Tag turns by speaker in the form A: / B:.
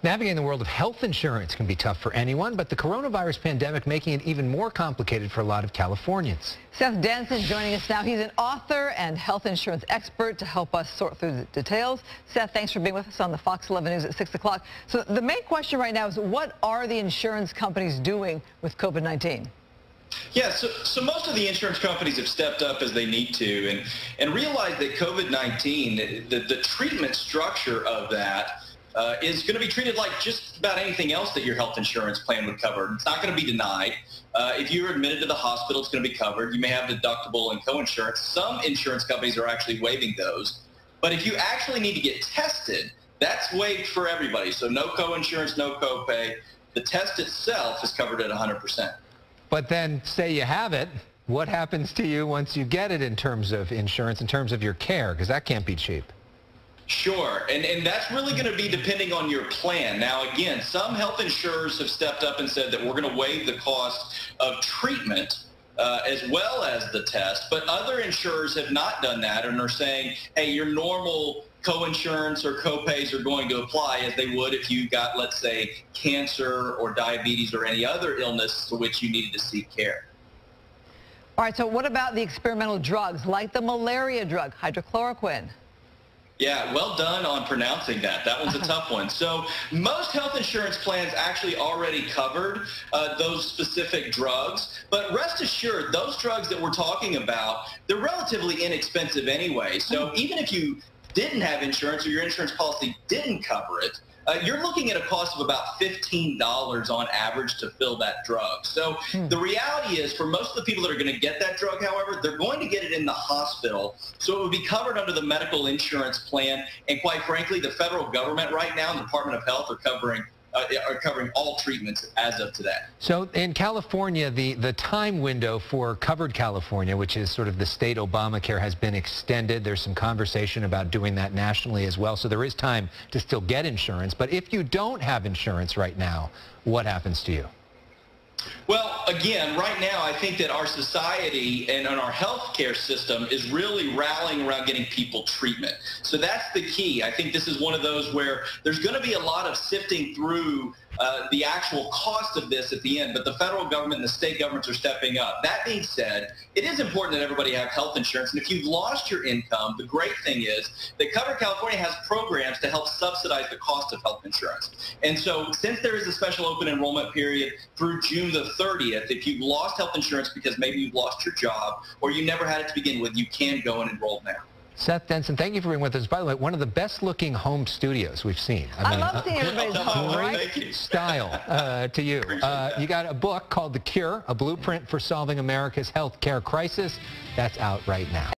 A: Navigating the world of health insurance can be tough for anyone, but the coronavirus pandemic making it even more complicated for a lot of Californians.
B: Seth Denson joining us now. He's an author and health insurance expert to help us sort through the details. Seth, thanks for being with us on the Fox 11 News at 6 o'clock. So the main question right now is, what are the insurance companies doing with COVID-19?
C: Yeah, so most of the insurance companies have stepped up as they need to and realized that COVID-19, the treatment structure of that is going to be treated like just about anything else that your health insurance plan would cover. It's not going to be denied. If you're admitted to the hospital, it's going to be covered. You may have deductible and co-insurance. Some insurance companies are actually waiving those. But if you actually need to get tested, that's waived for everybody. So no co-insurance, no copay. The test itself is covered at 100%.
A: But then say you have it, what happens to you once you get it in terms of insurance, in terms of your care? Because that can't be cheap.
C: Sure, and that's really going to be depending on your plan. Now, again, some health insurers have stepped up and said that we're going to waive the cost of treatment as well as the test, but other insurers have not done that and are saying, hey, your normal co-insurance or copays are going to apply as they would if you got, let's say, cancer or diabetes or any other illness to which you needed to seek care.
B: All right, so what about the experimental drugs like the malaria drug, hydrochloroquine?
C: Yeah, well done on pronouncing that. That one's a tough one. So most health insurance plans actually already covered those specific drugs. But rest assured, those drugs that we're talking about, they're relatively inexpensive anyway. So even if you didn't have insurance or your insurance policy didn't cover it, you're looking at a cost of about $15 on average to fill that drug. So the reality is, for most of the people that are going to get that drug, however, they're going to get it in the hospital. So it would be covered under the medical insurance plan. And quite frankly, the federal government right now, the Department of Health, are covering all treatments as of today.
A: So in California, the time window for covered California, which is sort of the state Obamacare, has been extended. There's some conversation about doing that nationally as well. So there is time to still get insurance. But if you don't have insurance right now, what happens to you?
C: Well, again, right now, I think that our society and our healthcare system is really rallying around getting people treatment. So that's the key. I think this is one of those where there's going to be a lot of sifting through the actual cost of this at the end, but the federal government and the state governments are stepping up. That being said, it is important that everybody have health insurance, and if you've lost your income, the great thing is that Covered California has programs to help subsidize the cost of health insurance. And so since there is a special open enrollment period through June the 30th, if you've lost health insurance because maybe you've lost your job or you never had it to begin with, you can go and enroll now.
A: Seth Denson, thank you for being with us. By the way, one of the best looking home studios we've seen.
B: I love seeing everybody's home, right?
A: Great style to you. You got a book called The Cure, A Blueprint for Solving America's Healthcare Crisis. That's out right now.